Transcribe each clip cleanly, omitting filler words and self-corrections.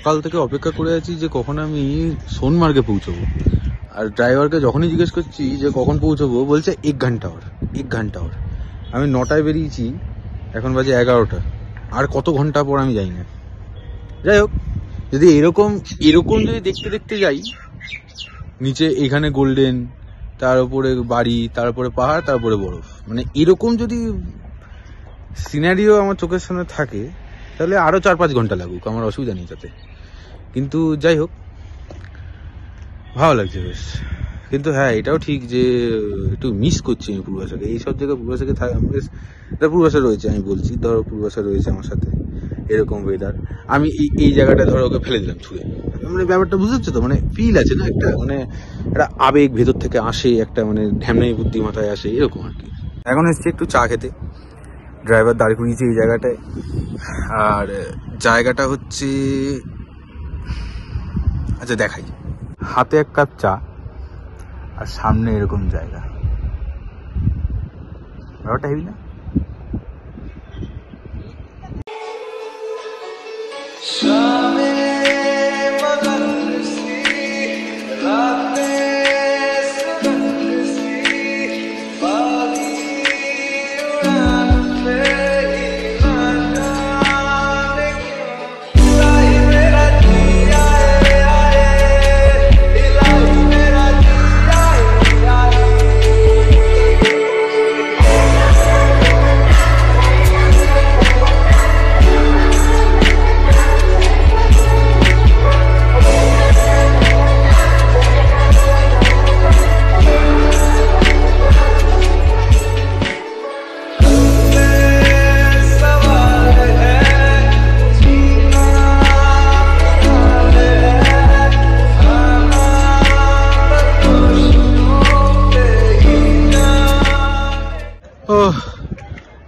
সকাল থেকে অপেক্ষা করে আছি যে কখন আমি সোনমার্গে পৌঁছবো। আর ড্রাইভারকে যখনই জিজ্ঞেস করছি যে কখন পৌঁছবো, বলছে 1 ঘন্টা ওর, 1 ঘন্টা ওর। আমি 9টায় বেরিয়েছি, এখন বাজে 11টা। আর কত ঘন্টা পর আমি যাই না। যাই হোক, যদি এরকম যদি দেখতে দেখতে যাই, নিচে এখানে গোল্ডেন, তার উপরে বাড়ি, তারপরে পাহাড়, তারপরে বরফ, মানে এরকম যদি সিনারিও আমার চোখের সামনে থাকে, তাহলে আরো 4-5 ঘন্টা লাগুক, আমার অসুবিধা নেই তাতে। কিন্তু যাই হোক, ভালো লাগছে বেশ। কিন্তু হ্যাঁ, এটাও ঠিক যে একটু মিস করছি আমি পূর্বাশাকে। এইসব জায়গায় পূর্বাশাকে পূর্বাশা রয়েছে, আমি বলছি, ধরো পূর্বাশা রয়েছে আমার সাথে, এরকম ওয়েদার। আমি এই জায়গাটা ধরো ওকে ফেলে দিলাম ছুঁয়ে, মানে ব্যাপারটা বুঝতে তো, মানে ফিল আছে না একটা, মানে একটা আবেগ ভেতর থেকে আসে, একটা মানে ঢ্যামনাই বুদ্ধি মাথায় আসে, এরকম আর কি। এখন এসছি একটু চা খেতে, ড্রাইভার দাঁড় করিয়েছে এই জায়গাটায়। আর জায়গাটা হচ্ছে, আচ্ছা দেখাই, হাতে 1 কাপ চা আর সামনে এরকম জায়গা, ব্যাপারটা হেবি না?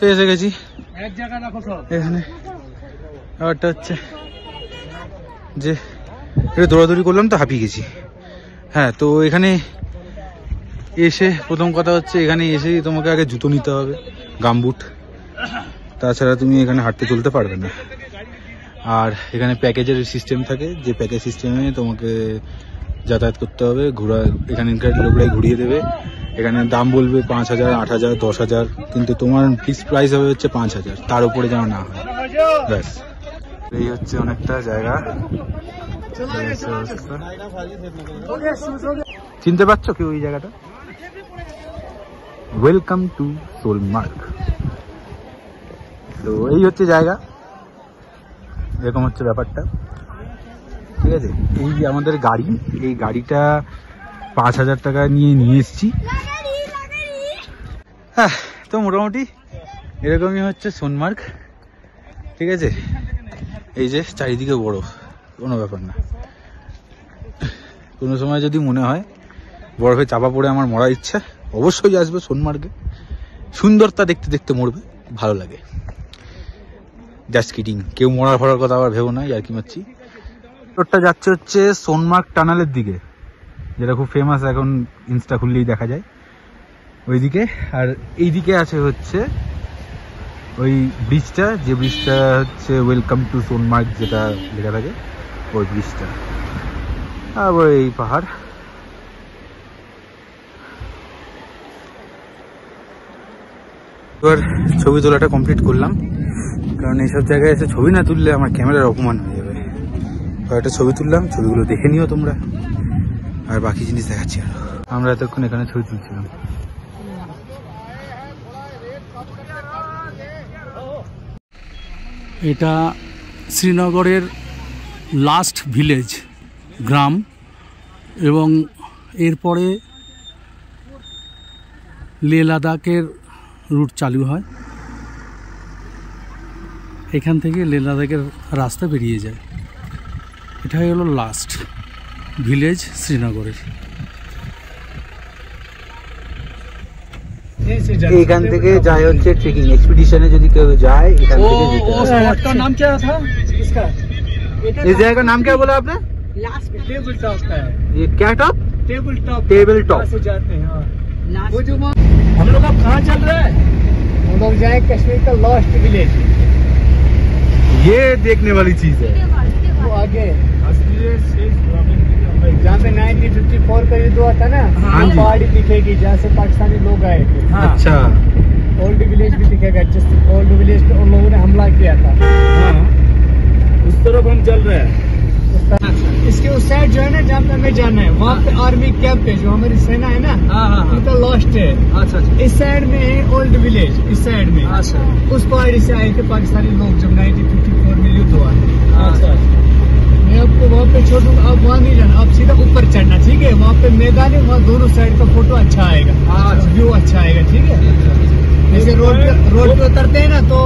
তো এসে গেছি এখানে। ব্যাপারটা হচ্ছে যে একটু দৌড়াদৌড়ি করলাম তো, হাঁপিয়ে গেছি। হ্যাঁ, তো এখানে এসে প্রথম কথা হচ্ছে, এখানে এসে তোমাকে আগে জুতো নিতে হবে, গামবুট, তাছাড়া তুমি এখানে হাঁটতে চলতে পারবে না। আর এখানে প্যাকেজের সিস্টেম থাকে, যে প্যাকেজ সিস্টেমে তোমাকে যাতায়াত করতে হবে। এখানকার লোকরাই ঘুরিয়ে দেবে। এখানে দাম বলবে 5,000, 8,000, 10,000, কিন্তু তোমার ফিক্স প্রাইস হবে হচ্ছে 5,000, তার উপরে যেন না হয়। ব্যাস, এই হচ্ছে অনেকটা জায়গা। চিনতে পারছো কেউ এই জায়গাটা? Welcome to Sonamarg. তো এই হচ্ছে জায়গা, এরকম হচ্ছে ব্যাপারটা, ঠিক আছে। এই যে আমাদের গাড়ি, এই গাড়িটা 5,000 টাকা নিয়ে এসছি। হ্যাঁ, তো মোটামুটি এরকমই হচ্ছে সোনমার্গ, ঠিক আছে। এই যে চারিদিকে বরফ, কোনো ব্যাপার না। কোনো সময় যদি মনে হয় বরফে চাপা পড়ে আমার মরার ইচ্ছা, অবশ্যই আসবে সোনমার্গে। সুন্দরতা দেখতে দেখতে মরবে, ভালো লাগে। জাস্ট কিডিং, কেউ মরার কথা আবার ভেবো না, আর কি মারছি। রোডটা যাচ্ছে হচ্ছে সোনমার্গ টানেলের দিকে, যেটা খুব ফেমাস, এখন ইনস্টা খুললেই দেখা যায় ওইদিকে। আর এইদিকে আছে হচ্ছে ওই ব্রিজটা, যে ব্রিজটা হচ্ছে ওয়েলকাম টু সোনমার্গ যেটা লেখা থাকে, ওই ব্রিজটা। আর এই পাহাড়। এবার ছবি তোলাটা কমপ্লিট করলাম, কারণ এইসব জায়গায় এসে ছবি না তুললে আমার ক্যামেরার অপমান হয়ে যাবে। একটা ছবি তুললাম, ছবিগুলো দেখে নিও তোমরা, আর বাকি জিনিস দেখাচ্ছি। আর আমরা এতক্ষণ এখানে ছবি তুলছিলাম। এটা শ্রীনগরের লাস্ট ভিলেজ, গ্রাম, এবং এরপরে লে লাদাখের রুট চালু হয়। এখান থেকে লে লাদাখের রাস্তা বেরিয়ে যায়। এটাই হলো লাস্ট ভিলেজ শ্রীনগরের। এখান থেকে যায় হচ্ছে ট্রেকিং এক্সপিডিশনে, যদি কেউ যায় এখান থেকে যেতে হবে। इसका नाम क्या था? इसका इस जगह का नाम क्या बोला आपने? टेबल टॉप है। ये क्या top? Table top. Table top से जाते हैं। वो जो हम लोग अब कहाँ चल रहे हैं? हम लोग जाए कश्मीर का लास्ट विलेज। ये देखने वाली चीज है। वो आगे जहाँ पे 1954 का युद्ध हुआ था ना, पहाड़ी दिखेगी जहाँ से पाकिस्तानी लोग आए थे। अच्छा ओल्ड विलेज भी दिखेगा, जिस ओल्ड विलेज पे उन लोगों ने हमला किया था। उस तरफ हम चल रहे हैं। इसके उस साइड जो है ना, जहाँ पे हमें जाना है, वहाँ पे आर्मी कैंप है, जो हमारी सेना है ना, उनका लॉस्ट है। अच्छा इस साइड में है ओल्ड विलेज, इस साइड में। अच्छा उस पहाड़ी से आए थे पाकिस्तानी लोग जब 1954 में युद्ध हुआ। अच्छा मैं आपको वहाँ पे छोड़ूंगा, आप वहाँ नहीं जाना, आप सीधा ऊपर चढ़ना, ठीक है? वहाँ पे मैदान है, वहाँ दोनों साइड का फोटो अच्छा आएगा, व्यू अच्छा आएगा, ठीक है? जैसे रोड पे उतरते हैं ना, तो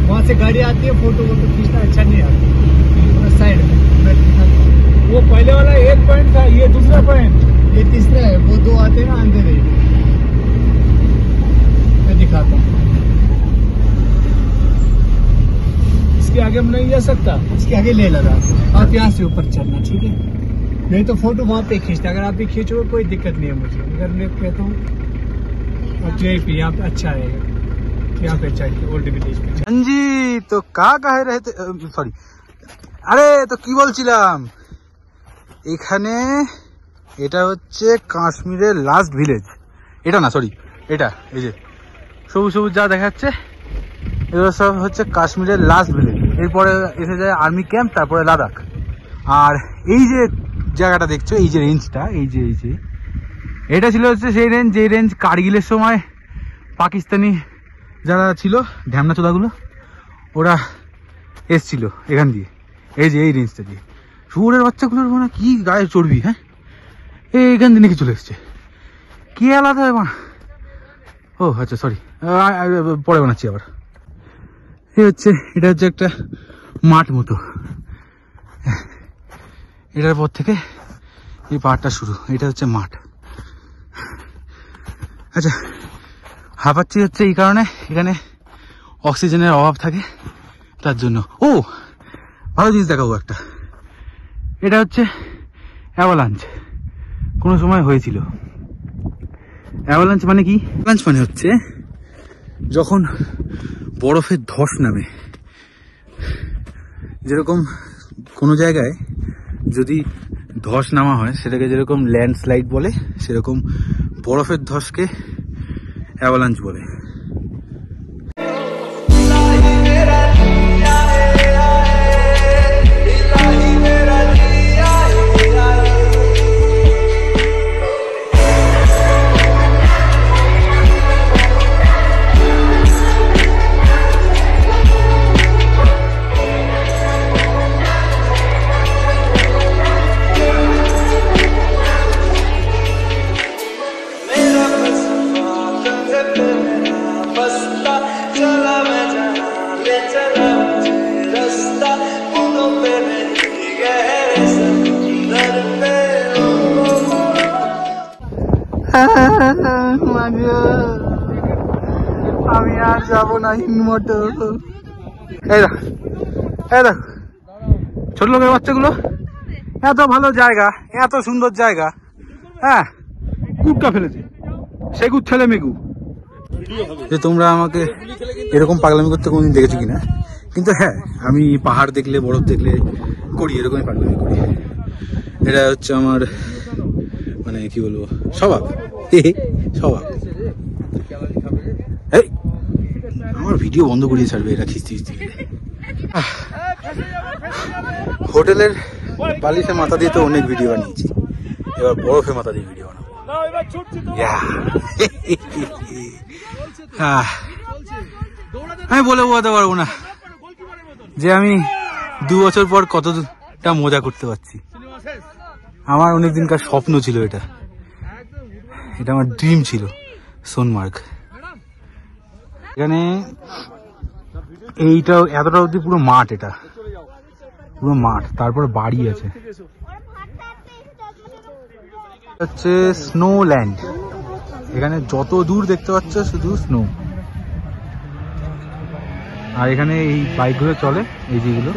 वहाँ से गाड़ी आती है, फोटो खींचना अच्छा नहीं आता। साइड में वो पहले वाला एक पॉइंट था, ये दूसरा पॉइंट, ये तीसरा है, वो दो आते हैं ना अंधेरे। मैं दिखाता हूँ। इसके आगे हम नहीं जा सकता। इसके आगे ले लगा, आप यहाँ से ऊपर चलना, ठीक है? नहीं तो फोटो वहाँ पे खींचना, अगर आप भी खींचोगे कोई दिक्कत नहीं है मुझे। अगर मैं कहता हूँ आप यहाँ पे अच्छा आएगा, यहाँ पे चढ़ के ओल्ड विलेज पे। हाँ जी, तो कहे रहे थे, सॉरी, আরে তো কি বলছিলাম, এখানে এটা হচ্ছে কাশ্মীরের লাস্ট ভিলেজ। এটা না, সরি, এটা এই যে সবুজ সবুজ যা দেখাচ্ছে, এগুলো সব হচ্ছে কাশ্মীরের লাস্ট ভিলেজ। এরপরে এসে যায় আর্মি ক্যাম্প, তারপরে লাদাখ। আর এই যে জায়গাটা দেখছো, এই যে রেঞ্জটা, এই যে এটা ছিল হচ্ছে সেই রেঞ্জ, যে রেঞ্জ কার্গিলের সময় পাকিস্তানি যারা ছিল ঢ্যামনা চোদাগুলো, ওরা এসছিল এখান দিয়ে, এই যে এই রেঞ্জটা দিয়ে। শুয়োরের বাচ্চাগুলোর মানে কি গায়ে চড়বি, হ্যাঁ? এইখান দিয়ে নাকি চলে এসছে, কি আলাদা হয়। ও আচ্ছা, সরি, পরে বানাচ্ছি আবার। এটা হচ্ছে একটা মাঠ মতো, এটার পর থেকে এই পাহাড়টা শুরু, এটা হচ্ছে মাঠ। আচ্ছা, হাঁপাচ্ছি হচ্ছে এই কারণে, এখানে অক্সিজেনের অভাব থাকে, তার জন্য। ও ভালো জিনিস দেখাবো একটা, এটা হচ্ছে অ্যাভালাঞ্চ, কোনো সময় হয়েছিল। অ্যাভালাঞ্চ মানে কি? অ্যাভালাঞ্চ মানে হচ্ছে যখন বরফের ধস নামে, যেরকম কোনো জায়গায় যদি ধস নামা হয়, সেটাকে যেরকম ল্যান্ডস্লাইড বলে, সেরকম বরফের ধসকে অ্যাভালাঞ্চ বলে। আমি আর যাবো না হিমমঠ। এই দেখো ছোট লোকের বাচ্চাগুলো, এত ভালো জায়গা, এত সুন্দর জায়গা, হ্যাঁ, কুটকা ফেলেছে, সে কুট ছেলে মেগু। যে তোমরা আমাকে এরকম পাগলামি করতে কোনদিন দেখেছো কিনা, কিন্তু হ্যাঁ, আমি পাহাড় দেখলে, বরফ দেখলে করি, এরকমই পাগলামি করি। এটা হচ্ছে আমার মানে কি বলবো, স্বভাব। এই আমার ভিডিও বন্ধ করিয়ে ছাড়বে এরা খিস্তি। হোটেলের বালিশে মাথা দিয়ে তো অনেক ভিডিও বানিয়েছি, এবার বরফে মাথা দিয়ে ভিডিও বানাবো। আমি বলে বোঝাতে পারবো না যে আমি 2 বছর পর কতটা মজা করতে পারছি। আমার অনেক দিনকার স্বপ্ন ছিল এটা, আমার ড্রিম ছিল সোনমার্গ। এখানে এইটা এতটা অবধি পুরো মাঠ, এটা পুরো মাঠ, তারপরে বাড়ি আছে। হচ্ছে স্নো ল্যান্ড, এখানে যত দূর দেখতে পাচ্ছ শুধু স্নো। আর এখানে এই বাইকগুলো চলে, এই যেগুলো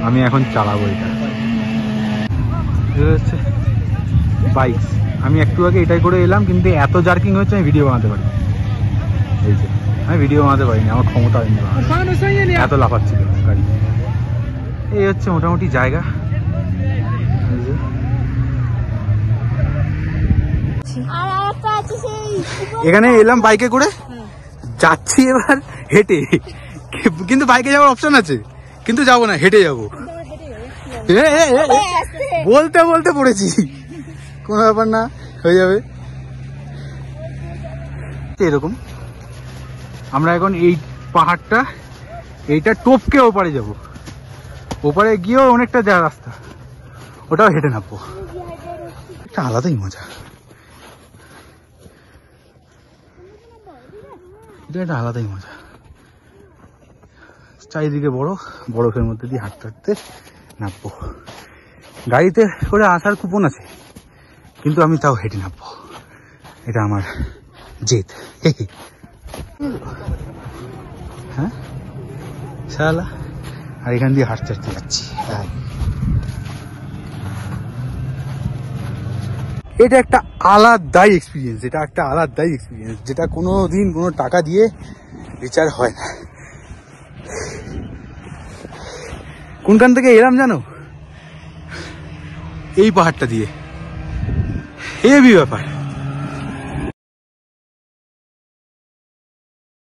আমি এখন চালাবো, এটা হচ্ছে বাইক। আমি একটু আগে এটাই করে এলাম, কিন্তু এত জার্কিং হচ্ছে আমি ভিডিও বানাতে পারি। এই যে আমি ভিডিও বানাতে পারিনি, আমার ক্ষমতা হয়নি, এত লাফাচ্ছিল গাড়ি। এই হচ্ছে মোটামুটি জায়গা। এখানে এলাম বাইকে করে, যাচ্ছি এবার হেঁটে, কিন্তু বাইকে যাওয়ার অপশন আছে, কিন্তু যাবো না, হেঁটে যাবো। বলতে বলতে পড়েছি, কোনো ব্যাপার না, হয়ে যাবে। এরকম আমরা এখন এই পাহাড়টা, এইটা টপকে ওপারে যাব, ওপারে গিয়েও অনেকটা যা রাস্তা, ওটাও হেঁটে নামবো। একটা আলাদাই মজা, এটা একটা আলাদাই মজা। চারিদিকে বরফের মধ্যে দিয়ে হাঁটতে হাঁটতে নামবো। গাড়িতে করে আসার কুপন আছে, কিন্তু আমি তাও হেঁটে নামবো, এটা আমার জেদ। হ্যাঁ শালা, আর এখান দিয়ে হাঁটতে হাঁটতে যাচ্ছি। এটা একটা আলাদাই এক্সপিরিয়েন্স, যেটা কোনো দিন কোনো টাকা দিয়ে রিচার্জ হয় না। কোনখান থেকে এলাম জানো? এই পাহাড়টা দিয়ে, হেভি ব্যাপার।